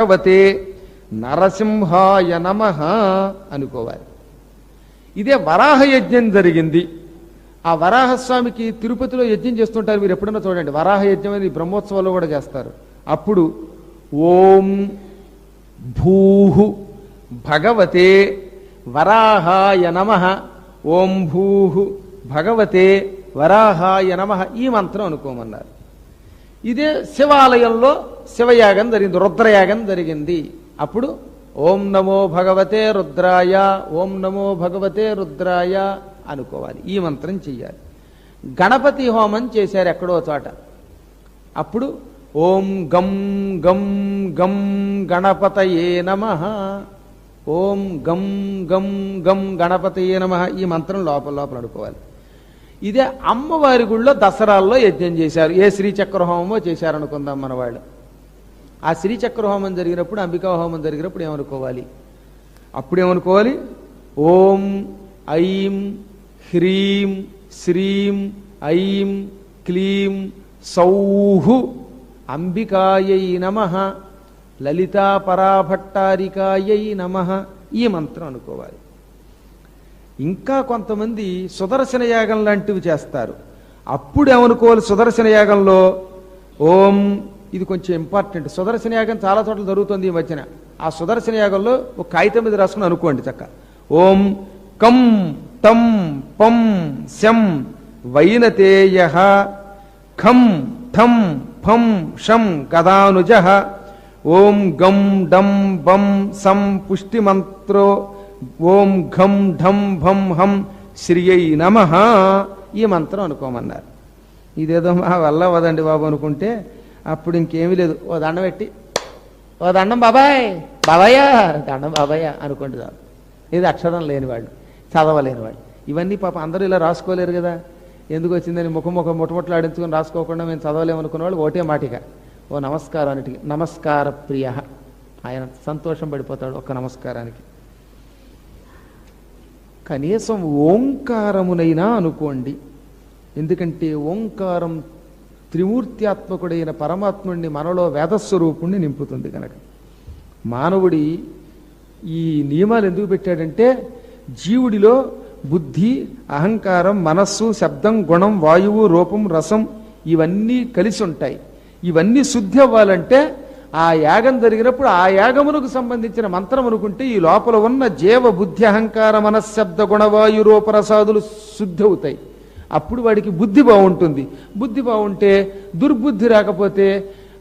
భగవతే నరసింహాయ నమః అనుకోవాలి. ఇదే వరాహ యజ్ఞం జరిగింది. ఆ వరాహస్వామికి తిరుపతిలో యజ్ఞం చేస్తుంటారు, మీరు ఎప్పుడన్నా చూడండి. వరాహ యజ్ఞం అని బ్రహ్మోత్సవాల్లో కూడా చేస్తారు. అప్పుడు ఓం భూహు భగవతే వరాహాయ నమః, ఓం భూహు భగవతే వరాహాయ నమః ఈ మంత్రం అనుకోమన్నారు. ఇదే శివాలయంలో శివయాగం జరిగింది, రుద్రయాగం జరిగింది. అప్పుడు ఓం నమో భగవతే రుద్రాయ, ఓం నమో భగవతే రుద్రాయ అనుకోవాలి. ఈ మంత్రం చెయ్యాలి. గణపతి హోమం చేశారు ఎక్కడో చోట. అప్పుడు ఓం గం గం గం గణపతయే నమః, ఓం గం గం గం గణపతయే నమః ఈ మంత్రం లోపల లోపల అనుకోవాలి. ఇదే అమ్మవారి గుళ్ళో దసరాల్లో యజ్ఞం చేశారు. ఏ శ్రీచక్ర హోమమో చేశారనుకుందాం మన వాళ్ళు. ఆ శ్రీచక్ర హోమం జరిగినప్పుడు, అంబికా హోమం జరిగినప్పుడు ఏమనుకోవాలి? అప్పుడేమనుకోవాలి? ఓం ఐం హ్రీం శ్రీం ఐం క్లీం సౌహు అంబికాయై నమః, లలితా పరాభట్టారికాయై నమః ఈ మంత్రం అనుకోవాలి. ఇంకా కొంతమంది సుదర్శన యాగం లాంటివి చేస్తారు. అప్పుడు ఏమనుకోవాలి? సుదర్శన యాగంలో ఓం, ఇది కొంచెం ఇంపార్టెంట్. సుదర్శన యాగం చాలా చోట్ల జరుగుతుంది ఈ మధ్యన. ఆ సుదర్శన యాగంలో ఒక కాగితం మీద రాసుకుని అనుకోండి చక్క. ఓం కం టం పం శం వైనతేయ ఖం ఠం ఫం షం గదానుజ, ఓం గం డం బం సం పుష్టిమంత్రో, ఓం ఘం ఢం భం హం శ్రియై నమః ఈ మంత్రం అనుకోమన్నారు. ఇదేదో మా వల్ల వదండి బాబు అనుకుంటే అప్పుడు ఇంకేమీ లేదు. ఓ దండం పెట్టి, ఓ దండం బాబాయ్, బాబాయ్యా దండం బాబాయ్యా అనుకోండి చాలు. ఇది అక్షరం లేని వాళ్ళు, చదవలేని వాళ్ళు. ఇవన్నీ పాప అందరూ ఇలా రాసుకోలేరు కదా. ఎందుకు వచ్చిందని ముఖం ముట్టముట్టలాడించుకొని రాసుకోకుండా మేము చదవలేమనుకున్న వాళ్ళు ఒకటే మాటిగా ఓ నమస్కారానికి, నమస్కార ప్రియ, ఆయన సంతోషం పడిపోతాడు ఒక్క నమస్కారానికి. కనీసం ఓంకారమునైనా అనుకోండి. ఎందుకంటే ఓంకారం త్రిమూర్త్యాత్మకుడైన పరమాత్ముడిని మనలో వేదస్వరూపుణ్ణి నింపుతుంది కనుక. మానవుడి ఈ నియమాలు ఎందుకు పెట్టాడంటే జీవుడిలో బుద్ధి, అహంకారం, మనస్సు, శబ్దం, గుణం, వాయువు, రూపం, రసం ఇవన్నీ కలిసి ఉంటాయి. ఇవన్నీ శుద్ధి అవ్వాలంటే ఆ యాగం జరిగినప్పుడు ఆ యాగమునకు సంబంధించిన మంత్రం అనుకుంటే ఈ లోపల ఉన్న జీవ బుద్ధి అహంకార మనశ్శబ్ద గుణవాయు రూపరసాదులు శుద్ధి అవుతాయి. అప్పుడు వాడికి బుద్ధి బాగుంటుంది. బుద్ధి బాగుంటే దుర్బుద్ధి రాకపోతే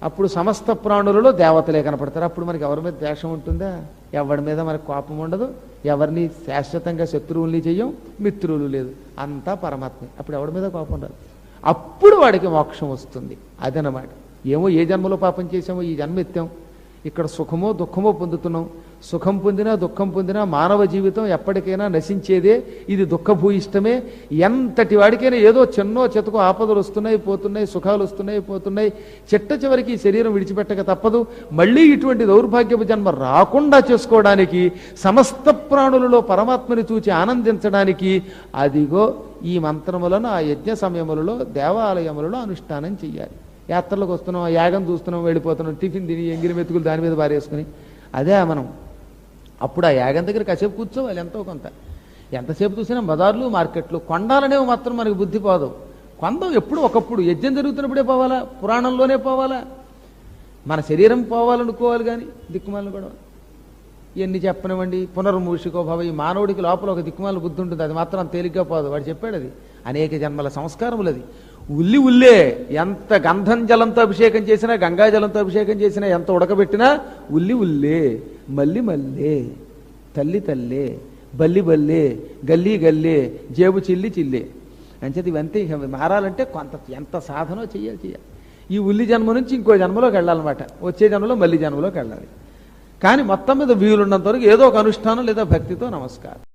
అప్పుడు సమస్త ప్రాణులలో దేవతలే కనపడతారు. అప్పుడు మనకి ఎవరి మీద ద్వేషం ఉంటుందా? ఎవరి మీద మనకు కోపం ఉండదు. ఎవరిని శాశ్వతంగా శత్రువుల్ని చెయ్యం, మిత్రులు లేదు, అంతా పరమాత్మే. అప్పుడు ఎవరి మీద కోపం రాదు. అప్పుడు వాడికి మోక్షం వస్తుంది. అదనమాట. ఏమో ఏ జన్మలో పాపం చేసామో ఈ జన్మ ఎత్తాం, ఇక్కడ సుఖమో దుఃఖమో పొందుతున్నాం. సుఖం పొందినా దుఃఖం పొందినా మానవ జీవితం ఎప్పటికైనా నశించేదే. ఇది దుఃఖభూయిష్టమే. ఎంతటి వాడికైనా ఏదో చిన్నో చెతకో ఆపదలు వస్తున్నాయి పోతున్నాయి, సుఖాలు వస్తున్నాయి పోతున్నాయి. చిట్ట చివరికి ఈ శరీరం విడిచిపెట్టక తప్పదు. మళ్ళీ ఇటువంటి దౌర్భాగ్యపు జన్మ రాకుండా చేసుకోవడానికి, సమస్త ప్రాణులలో పరమాత్మని చూచి ఆనందించడానికి అదిగో ఈ మంత్రములను ఆ యజ్ఞ సమయములలో దేవాలయములలో అనుష్ఠానం చెయ్యాలి. యాత్రలకు వస్తున్నాం, యాగం చూస్తున్నాం, వెళ్ళిపోతున్నాం, టిఫిన్ తిని ఎంగిరి మెతుకులు దాని మీద బారేసుకుని అదే మనం. అప్పుడు ఆ యాగం దగ్గర కాసేపు కూర్చోవాలి ఎంతో కొంత. ఎంతసేపు చూసినా బజార్లు మార్కెట్లు కొండాలనేవి మాత్రం మనకి బుద్ధి పోదు. కొండం ఎప్పుడు ఒకప్పుడు యజ్ఞం జరుగుతున్నప్పుడే పోవాలా? పురాణంలోనే పోవాలా? మన శరీరం పోవాలనుకోవాలి కానీ దిక్కుమాలను కూడా ఇవన్నీ చెప్పనివ్వండి. పునర్మూషికో భవ, ఈ మానవుడికి లోపల ఒక దిక్కుమాల బుద్ధి ఉంటుంది, అది మాత్రం తేలిగ్గా పోదు. వాడు చెప్పాడు అది అనేక జన్మల సంస్కారములు. అది ఉల్లి ఉల్లే. ఎంత గంధం జలంతో అభిషేకం చేసినా, గంగా జలంతో అభిషేకం చేసినా, ఎంత ఉడకబెట్టినా ఉల్లి ఉల్లే, మల్లి మల్లే, తల్లి తల్లే, బల్లి బల్లే, గల్లీ గల్లే, జేబు చిల్లి చిల్లే. అంచేది ఇవంతే. మారాలంటే కొంత ఎంత సాధనో చెయ్యాలి. ఈ ఉల్లి జన్మ నుంచి ఇంకో జన్మలోకి వెళ్ళాలన్నమాట. వచ్చే జన్మలో మళ్ళీ జన్మలోకి వెళ్ళాలి. కానీ మొత్తం మీద వీలున్నంత వరకు ఏదో ఒక అనుష్ఠానం లేదా భక్తితో నమస్కారం.